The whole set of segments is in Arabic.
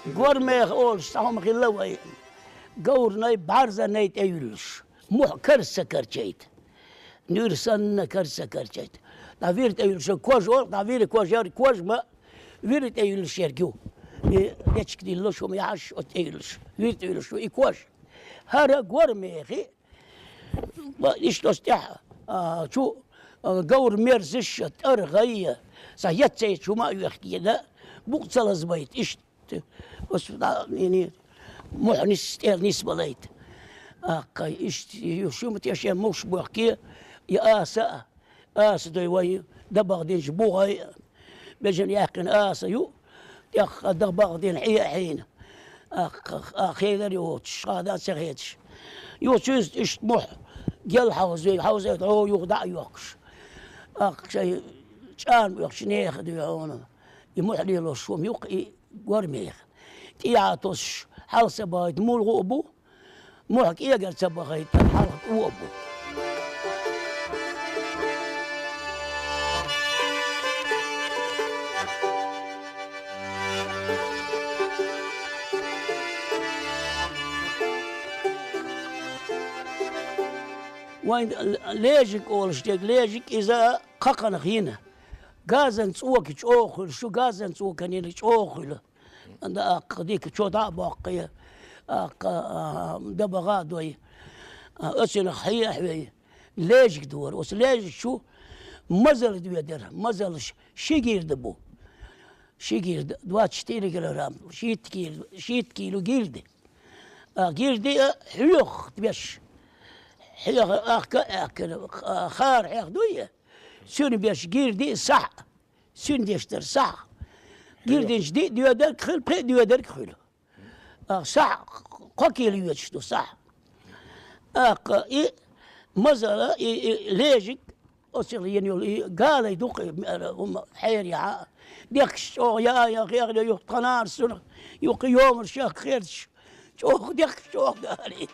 قرمي أول سهم غلوي قور ناي بارزة نايت أيلش مو كرسة كرشيت نيرسن كرسة كرشيت تافيرت أيلش كوج أول تافير كوج كوج ما فيرت أيلش يرجو ليش كدي لوش وما يعش أيلش فيرت أيلش وإكوج هذا قرمي أخي إيش تستح شو قور ميرزش أرغية سهيت سيد شو ما يحكي لا بوصل زبيت إيش بس يعني محنس نسبة ليت أقا إيش شو متيشين موش بحكي يا آسا دوي دبغدين جبوها بجن ياكن آسا يو ياخ دبغدين حين أخي ذا يوتش هذا سهيتش يوتش إيش مح جل حوزي هو يخدع يوكش شيء كان يوكش نيخد يعونه يمحلي له شوم يقي ورميخ تياتوش حال سبايت مول غوبو محك يقر سبايت حال غوبو وين ليجك أولشتك ليجك إذا قاقنا هنا غازن تسوك تشوخل شو غازن تسوك هنا تشوخل عند أقديك شو دا باقي دبغا دوي أسن خيح وي ليجك دور وس ليجك شو مزل دويدر مزل شيغير دبو شيغير دوات شتيري كيلو شيت كيلو جيلدي جيلدي حلوخ تبيش حلوخ خار ياخدويه سون بيش جيلدي صح سون ديشتر صح جيلدي جديد دويدر خل بخي دويدر خلو صح قاكيل يوتشتو صح مزل ليجك أصل يعني قال يدق حير يا ديك شو يا غير يقتنار سنة يوق يوم الشيخ خير شو ديك شو قالي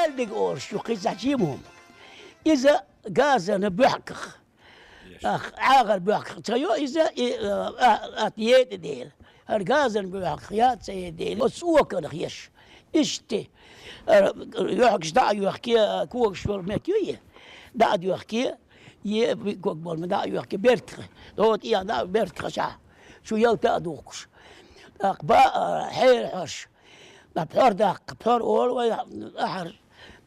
الدق أورش يقيس عجيمهم إذا غازن بحكخ عاغر بحكخ تيو إذا أتيت ديل هرغازن بحكخ يا سيديل وسوك الخيش إشتي يحكش دا يحكي كوك شور مكيوية دا يحكي يكوك بول دا يحكي بيرتخ دوت إيا دا بيرتخ شو يو تأدوكش أقبا حير حش بحر داق بحر أول وأحر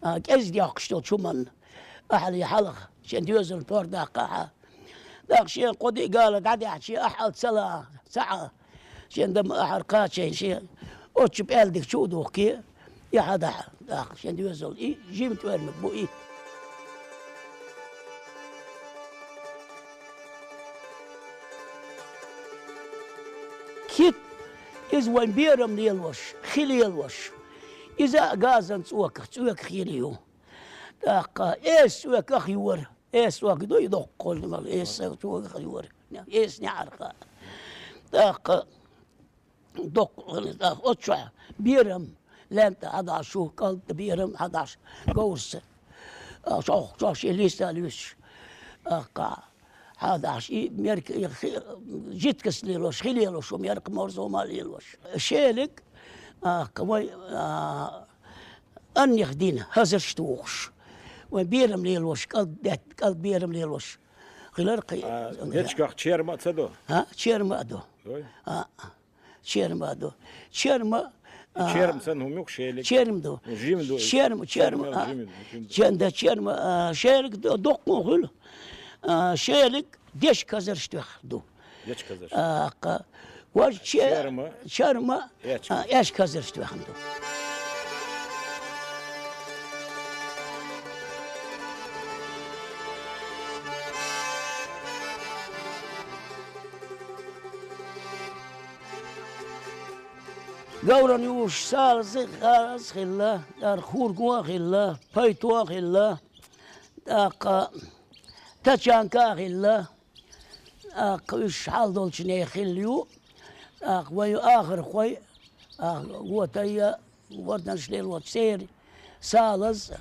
كأزدي أقشتو شو من أحد يحلق شن يوزن البور داقها داق شين قدي قال قاعد يحكي أحد ساعة شين دم أحرقات شين أوتش بقلدك شو دوكي يا حدا داق شين يوزن إيه جيمت وين مبو إيه كيت إذ وين بيرم ليلوش خلي يلوش إذا غازن سوك خيليو داقا إيس وك أخيور إيس وك دو يدقل إيس سوك أخيور إيس نعرقا داقا دق داق أتشع بيرم لانت 11 قلت بيرم 11 قوس شوش ليس ليش داقا 11 ميرك جيت كسليلوش خليلوش وميرك مرزو ماليلوش شيلك قوي أن يخدينا هذا شتوخش وبيرم ليلوش قلب بيرم ليلوش غلرقي هيتشكاخ تشيرما تسدو ها تشيرما دو تشيرما دو تشيرما تشيرم سنهم يوك شيلك تشيرم دو جيم دو تشيرما جندا تشيرما شيلك دق غل شيلك ديش كزر شتوخ دو ديش كزر شرما ايش كازر شتوخندو قورن يوش سالز خالص خلا دار خورقوا خلا بيتوا خلا داق تشانكا خلا قيش حال دولشني خليو وي آخر خوي قوتي وردن شليل وتسير سالز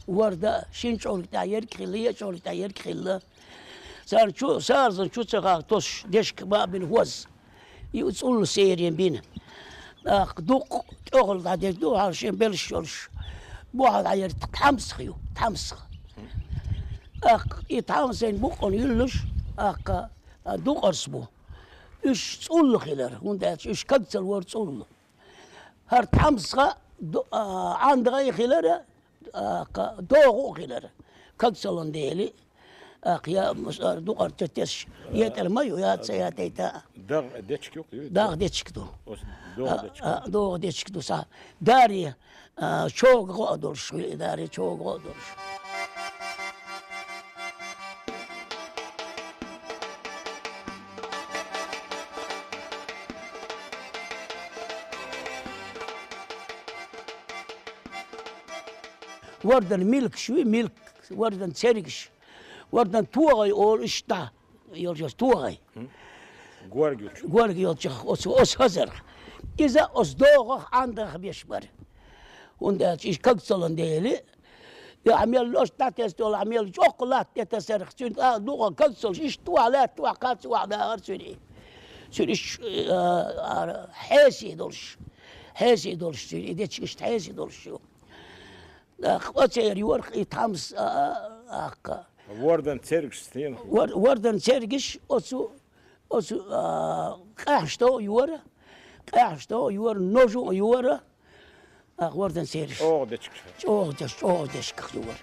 ورده شين شغل تاير خليه شغل تاير خله صار شو صار شو تسقى توش ديشك باب الوز يقول سيرين بينا دوق شغل بعد دو عشان بلشولش واحد عير تحمسخيو تحمسخ يتحمسين بقون يلش دوق أرسبو إيش تقول خلر وندات إيش كنت الورد تقول هر تحمسخ عند غير خلر دوغو خلر كنت ديلي يا دوق أرتتش يتر مايو يا تسياتيتا داغ ديتشك يوك داغ ديتشكدو دوغ ديتشكدو صح داري شوق غادرش داري شوق غادرش وردن ملك شوي ملك وردن سيركش وردن توغي اور اشتا يرجع توغي غورجيوتش أس هزر إذا أس دوغ عندك بيشبر وندات إيش كقصلن ديلي يعمل لوش تاتيستول عمل شوكولات تتسرخ سن دوغ كقصل إيش تو على تو قات وعدا أرسلي سريش حاسي دولش حاسي دولش سري ديتش إيش حاسي دولش شو أخواتي يورق يتحمس وردن سيركش ستين وردن سيركش أسو قاحشتو يورا قاحشتو يورا نوجو يورا وردن سيركش ديتشك ديشك يورا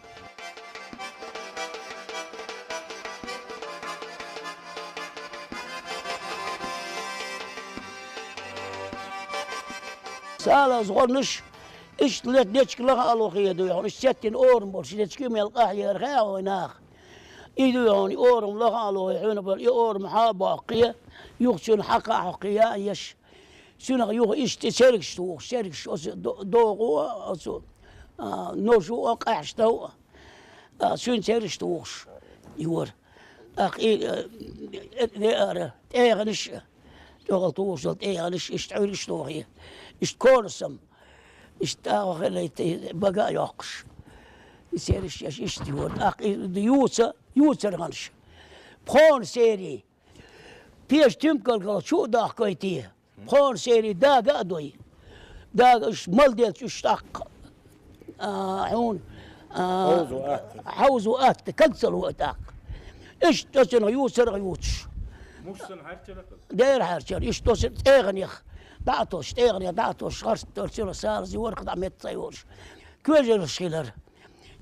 سالا صغرنش إيش طلعت ديتشك لغا ألوخية دو يعني الستين أورم بول ديتشك يلقاه يرخاه ويناخ إيدو يعني أورم لغا ألوخية حين بول أورم حاباقية يخشون حقا حقيا يش سنغ يوخ إيش تسيركش تو سيركش دوغو أسو نوشو أقاحشتو سن سيركش توخش يور إيغنش تغلطوش إيغنش إيش تعيرش توخي إيش كورسم اشتاق خليت بقى يقش يسيرش يشتيور يوسا غنش بخون سيري بيش تمكل قال شو داق كويتيه بخون سيري داق ادوي داق اش ملديت اشتاق عون حوزو ات كنسل وقتاق ايش تسن يوسر غيوتش مش سن هرتلك داير هرتل ايش تسن اغنيخ دعتوش تغني دعتوش خرست ترسل سال زي ورق دعمت صيورش كويجر الشيلر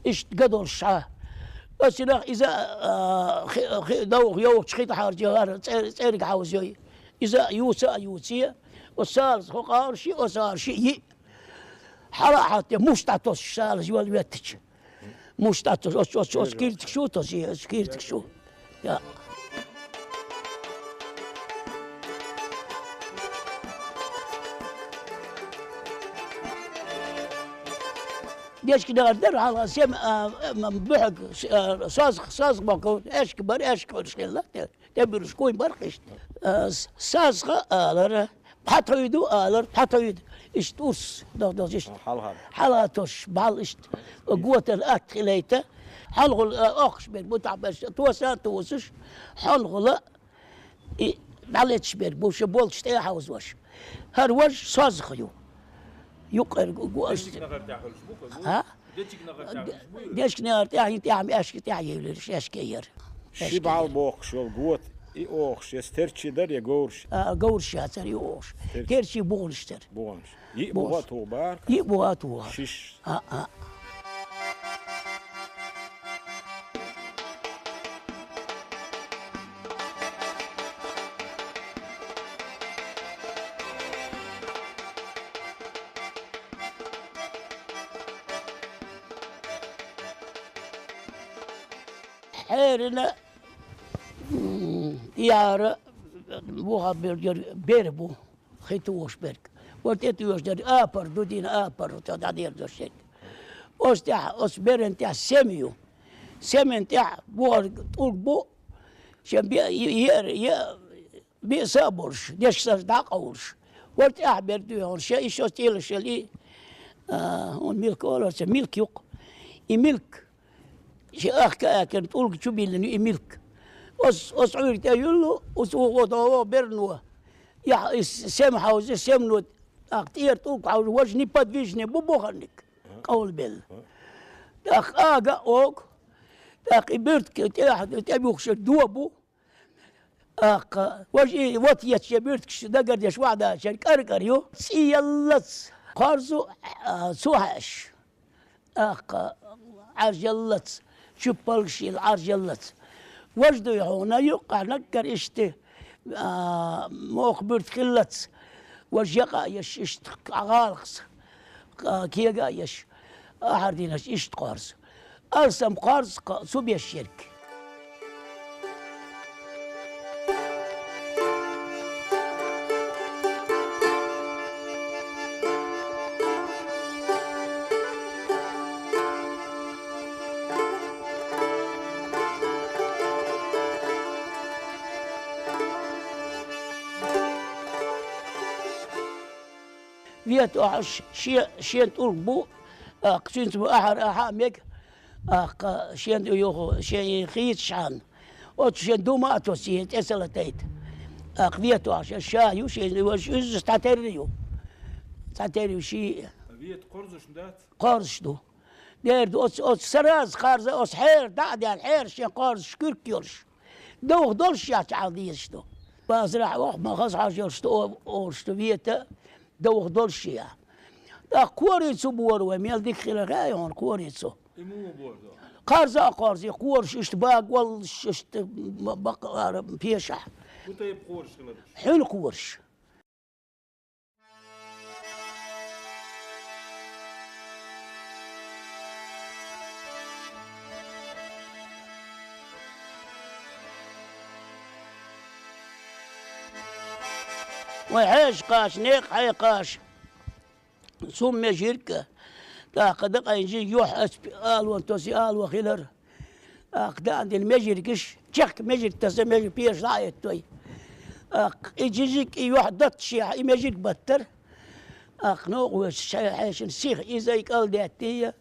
إيش تقدر الشعاه بس إذا دوغ يوك شخيط حار جهار تسيرك عاوز يوي إذا يوسية وسال خقار شي وسال شي حرا حتى مش تعطوش سال زي والبيتش مش تعطوش سكيرتك شو تسي سكيرتك شو يا ديش كده قدر على سيم بحق سازق بكون ايش كبر ايش كبر شيء تبر شكوي برقش سازق آلر حتى يدو آلر حتى يد اشتوس ده ايش حالاتوش بال اشت قوة الأكل خليته حلغل أخش بالمتعبش توسش حلغل معلتش بوش بولش تي حوز وش هروش سازق يو يقر ها ديش نار تاعي تاعي اشك تاعي يلش اشكير شبع البوق شو القوت يوخش يسترشي در يغورش غورش ياسر يوخش ترشي بولشتر بونش يبواتو بار يبواتو شيش حيرنا يارا بوها بيربو خيتوش برك وتيتوش در آبر دودين آبر وتدادير دوشك أستع أسبرن تاع سمن تاع بوها تقول بو شن بيا بيصابرش ديش داقورش ورت أحبر ديون شيء شو تيل شلي هون ملك ولا ملك يق ملك شيء كان تقول شو بيلني ملك أس عيرت أيلو أس وضعوا برنوا يا سمحة وسمنوا أختير توك عاوز وجني بدفيجني ببوخنك قول بيل أخ آجا أوك أخ إبرتك تبيوخش دوبو أخ وجي وطيت شبرتك دقر يش وعدا شن كركريو سيلت قارزو سوهاش أخ عرجلت شبالشي العرجلت وجدو يهونا يقع نكر إشتي مخبرت خلت وجيقا يش إشت غالخس كيقا يش أحردينش إشت قارز أرسم قارز سوبيا الشرك فيتو عش شين تقول قسنت بأحر أحامك شين يوخو شين خيط شان وشين دوما أتوسي تسلتيت فيتو عش الشايو شين وش تعتريو شيء فيت قرزش دات قارش دو دير أس سراز قارز أس حير دعدي الحير شين قارز شكركيرش دوغ دولش يا تعديش دو بازرع وقت ما خص حاجة أورشتو فيتا دوغ دولشيا دا كوريتسو بور وميل ديك خير رايون كوريتسو إمو بوردو قارزي قورش اشتباق والش بقى بيشح وطيب قورش غلبش حلو قورش وحاش قاش نيق حي قاش سمي شركة قد يجي يوح آل وانتوسي آل وخيلر قد عندي المجركش تشك مجرك تسمى مجرك بيش ضايت توي يجيك يوح ضد شيء مجرك بتر نوق وش حاش نسيخ إذا يقال داتية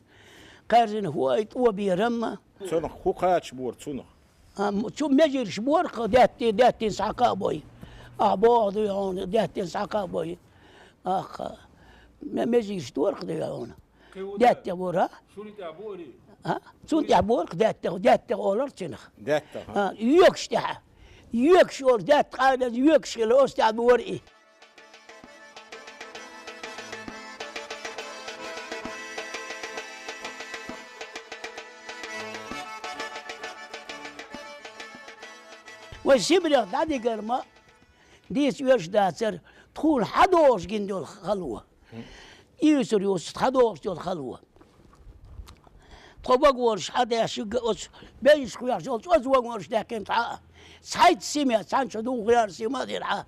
قارن هوايت وبيرمى صنخ خوقاتش بور صنخ شو مجرش بورق داتي سعقا بوي بعض يهون دات سعقا بوي ما يجيش تورق يهون دات يبورها شو اللي تعبوري سون يعبورك دات اولر تنخ دات يكش تاع يكش اور دات قاعد يكش الاستاذ بورئي والسبرة دادي قرما ديس يوش داتر تكون حدوش جندو الخلوة يوسر يوسر حدوش دول الخلوة طبق ورش حدا يشق بيش خيار جولت وزوج ورش داكن تعا سعيد سيميا سان شدو خيار سيما ديرها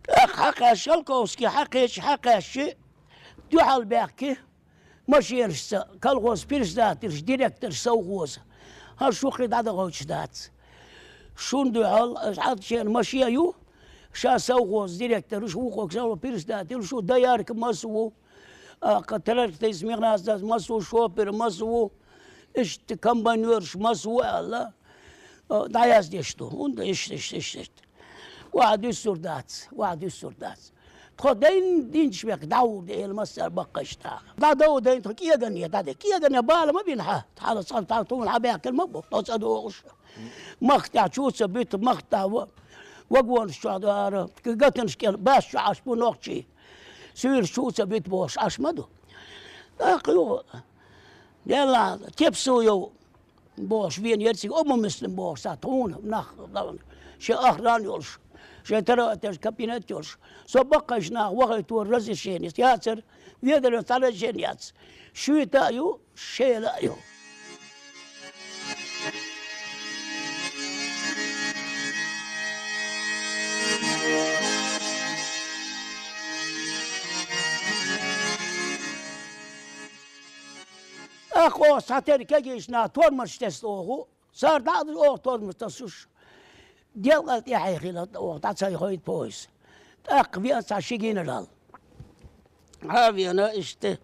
حقا شلكوسكي حقاش دوحال باكي ماشي يرشتا كالغوز بيرش داترش ديريكتر سوغوز هالشوخي دادا غوش دات شون دوحال عاد شين ماشي يو شا سوغوز ديريكتر شو خوك سالو بيرش داتر شو دايارك مسو قتلت تسمير ناس داس مسو شوبر مسو اشت كمبانيورش مسو الله داياس ديشتو und اشت واحد السردات تخدين دين شبك داود المسر بقشتا داود دين كي غني دادي كي غني بالا ما بينها تعال صار تعطون حباك المبو تصدوش مقطع شو سبيت مقطع وقوان الشعدار قتنش باش عاش بنوقشي سير شو سبيت بوش اشمدو اخيو يلا تبسو يو بوش فين يرسي مسلم بوش ساتون نخ شي اخران يولش شي ترى كابينت يولش سبقش ناخ وقت ورزي شينيس ياسر يدر ترى جينياس شو تايو شي لا يو اخو ساتر كيش نا تورمش تستوغو صار داد او تورمش تسوش ديال قالت يا حيخي وقت يخويت بويس تاق في أنت شيجين الهال هذه أنا إشت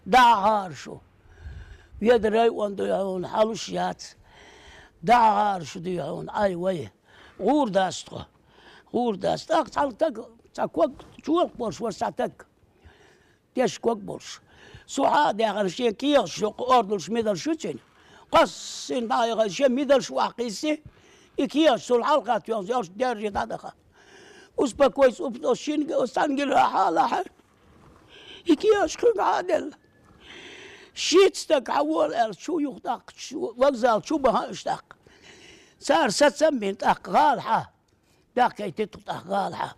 دعار شو يدري وندو يعون حلوشيات دعار شو ديعون أي ويه غور داستو غور داست تاق تاق وقت شو برش ورساتك تيش كوك برش سعاد يا غرشين كيش شو أردلش ميدل شوتين قص إن دا يغشين ميدل شو عقيسي إكياش سول حلقة يوز درجة دادخة وسبا كويس وبتوشين وسانجل حالة حال إكياش كن عادل شيتستك عوال شو يخدق شو وغزال شو بها اشتاق صار ستسمين تاق غالحة داكي تتق غالحة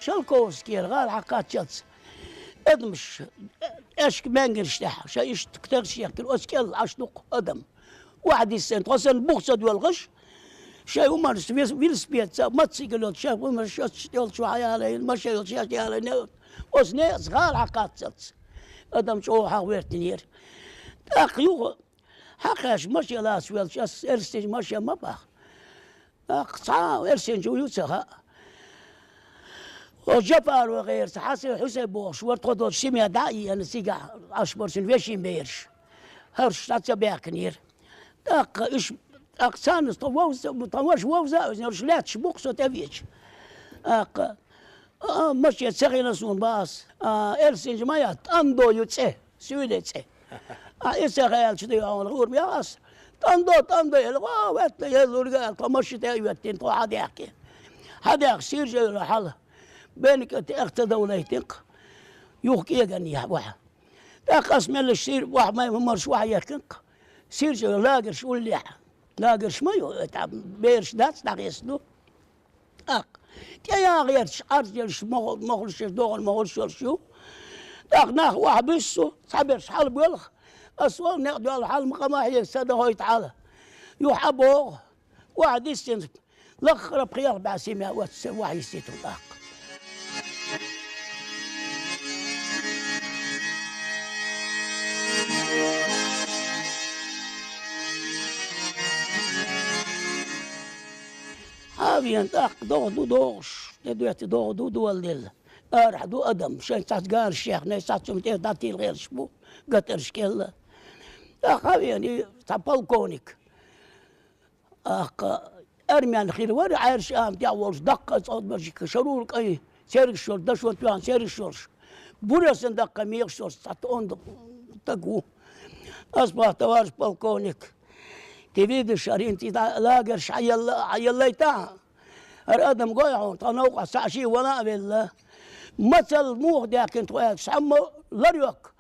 شالكوفسكي غالحة قاتشتس ادمش اشك مانجرشتاح شايش تكترش ياكل اسكال عشنق ادم واحد يسن توصل بوخصة دول غش شاي ومارس فيلس بيتزا ما تسيقلوت شاف ومارس يول شو حيالي ما شايل شاش يالي نوت وسني صغار عقاتشتس ادم شو حاويرتنير اخيو حقاش ماشي لا سويل شاس ارسج ماشي ما باخ اقصا ارسج جو يوسخا وجفار وغير حسن حسين بوش ورتقدر شميا داعي أنا سيجا أشبر سنفيشين بيرش هرش تاتسبيع كنير داق إيش أقسانس طواش ووزا نرش لا تشبوق تفيش أق ماشي تسخينا سون باس إرسين جماعات أندو يتسه سويدة تسه إيش خيال شدي عون غور بياس تندو يلقى وقت يزور قال ماشي تايوتين تو هذا يحكي هذا يصير جل حاله بينك اقتدى ولايتك يوكي يغني واحد تاقص من الشير واحد ما يمرش واحد يكنك سير جو لاقرش ولا لاقرش ما يتعب بيرش دات تاقيسلو يا غيرش ارجلش مغلش دوغل مغلش شو تاق ناخ واحد بيسو صابرش حال بيلخ اسوال نقدو على حال مقام هي ساده هو تعالى يحبو واحد يستن لخرب خيار بعسيمه واحد يستيتو طاق هذه انت دوغش تدويت دو والدل ارح دو ادم شي تاع الشيخ ناس تاع داتي غير شبو قطر شكل يعني تاع بالكونيك ارميان خير ورا عارش ام تاع ورش دقه صوت برشك شرور اي سير شور دش وتوان سير شورش بورس دقه ميغ شورش تاون تقو اصبح توارش بالكونيك تفيد شارين لاقرش عيليتها الادم قايعون تنوقع سعشي ولا بالله مثل موه داكن تويك سعم لريوك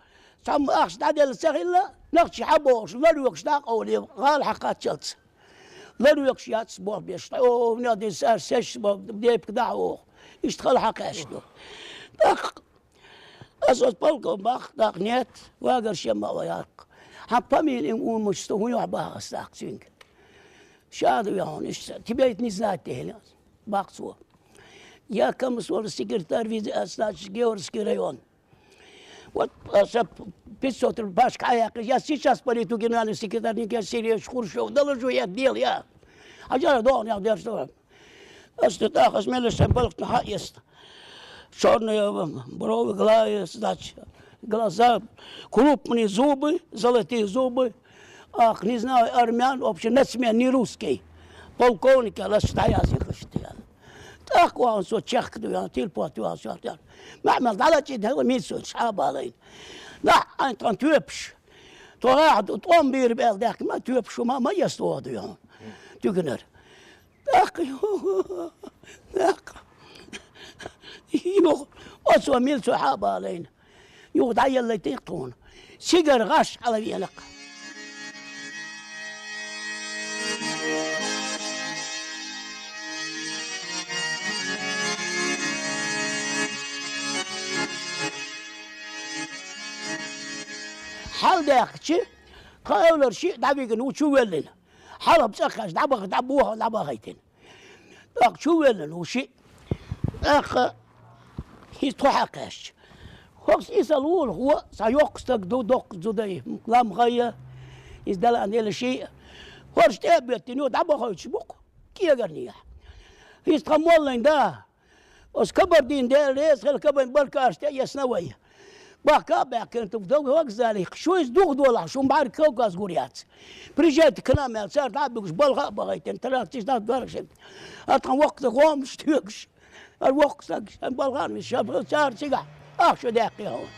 سعم اخش تعدل سهله نقش حبوش لريوك شتاق اولي غال حقات شلت لريوك شيات سبور بيش او نادي سار سيش بديب كداو يشتغل حقاشتو داق اسوس بالكم باخ داق نيت واقر شما وياك حبامين يقول مستوى يعبها استاقسينك شادو يهون ايش تبيت نزلت هنا باقصوا يا كم صور السكرتير في استاذ جيورس كريون وسب بيسوت الباش كايا يا سيشاس بريتو كنا السكرتير نيك سيري شخور شو دل شويه ديال يا اجا دون يا دير شو استاخ اسمه السبلق نحيست شورن برو غلايس داتش глаза крупные зубы, золотые зубы. Ах, не знаю, армян, вообще не смею, не русский. Полковник, я стоял, так он со чехк, я тильпот, я все. معمل على جد هو ميسو صحاب علين. لا أنت تيبش. تراعد وتقوم بيربال ذاك ما تيبش وما يستوعد يعني. تقنر. ذاك ذاك. يو أسوأ ميل صحاب علين. يقعد عيل اللي تيقون سيجر غاش على بيلق حال داخشي قالوا شيء دابيقن وشو ولنا حلب سخش دابوها دابغيتين داك شو ولنا وشي اخ هي تحقش Hoks is al wool, hoe, sa jokstuk dok zudai, lam gaya, is dala an hele shia. Horst ebet, nu dabo hoits buk, kiegarnia. Is tramollen da. Os kabardin da les, khel kaban barkast yasnawai. Baka كنت بدو ذلك شو يصدق دولا شو بعرف كوكاس غوريات بريجيت كلام صار تعبك بلغ بغيت انت لا تشتاق درجه اتقن وقت قوم مشتيقش الوقت بلغان مش صار سيقع شو داقي هون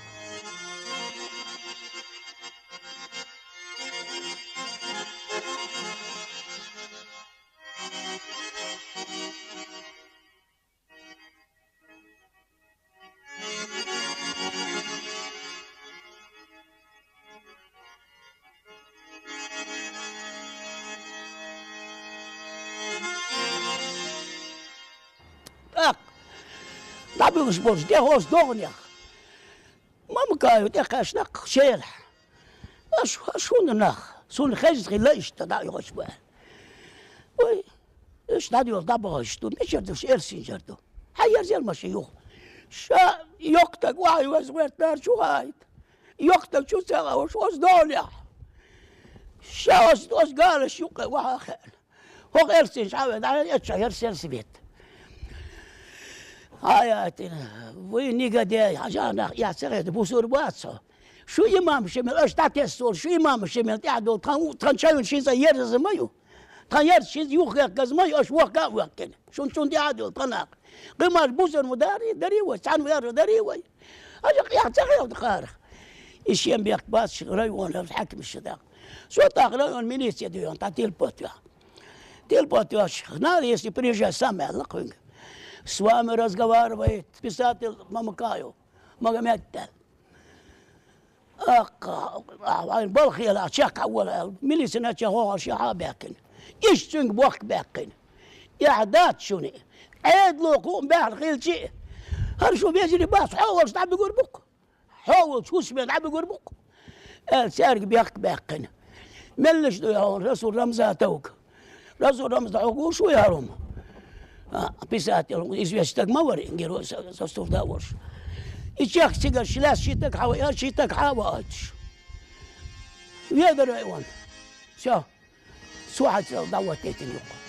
طبعا مش بوش ده هوس دغنيا ما مكايو ده كاشنق شيرح شو نخ سون خيز خلاش تدع يغش بقى وي ايش تدع يضبط شتو نشرد ايش ارسين جردو حير زي المشيوخ شا يقتك واي وزويت نار شو هايد يقتك شو سوا وش دغنيا شا وش قال شو واحد خير هو ارسين شعب على اتشهر سيرسي بيت حياتنا وين قد عشان يا سيد بوسور باسو شو امام شمل اش تاع السور شو امام شمل تعدو كان شايل شي زير زمايو تغير شي يوخ كزمايو اش وقع وكن شون دي عدو طناق قمر بوسور مداري دريوي سان مدار دريوي اجا يا سيد خارخ ايش يم بيك باس رايون الحكم الشداق سو تاغلون مينيسيا ديون تاع تيل بوتيا ناري يسي بريجا سامع لقوين سوام رزقوار بيت بسات ممكايو مغمتل بالخي لا شاك اول ملي سنه هو شيعه باكن ايش تنق بوك باكن اعداد شوني عيد لوقوم باه الخيل شيء هل شو بيجري باس حاول تعب قربك حاول شو اسمه تعب قربك سارق بيك باكن ملش دو يهون رسول رمزاتوك رسول رمز عقول شو يهرم بسات يزوجتك ما وري نجرو سوستور داورش يشيخ سيجر شلاس شيتك حوا شيتك حواش يقدر يوان شو سواحد دعوة تيتن يقول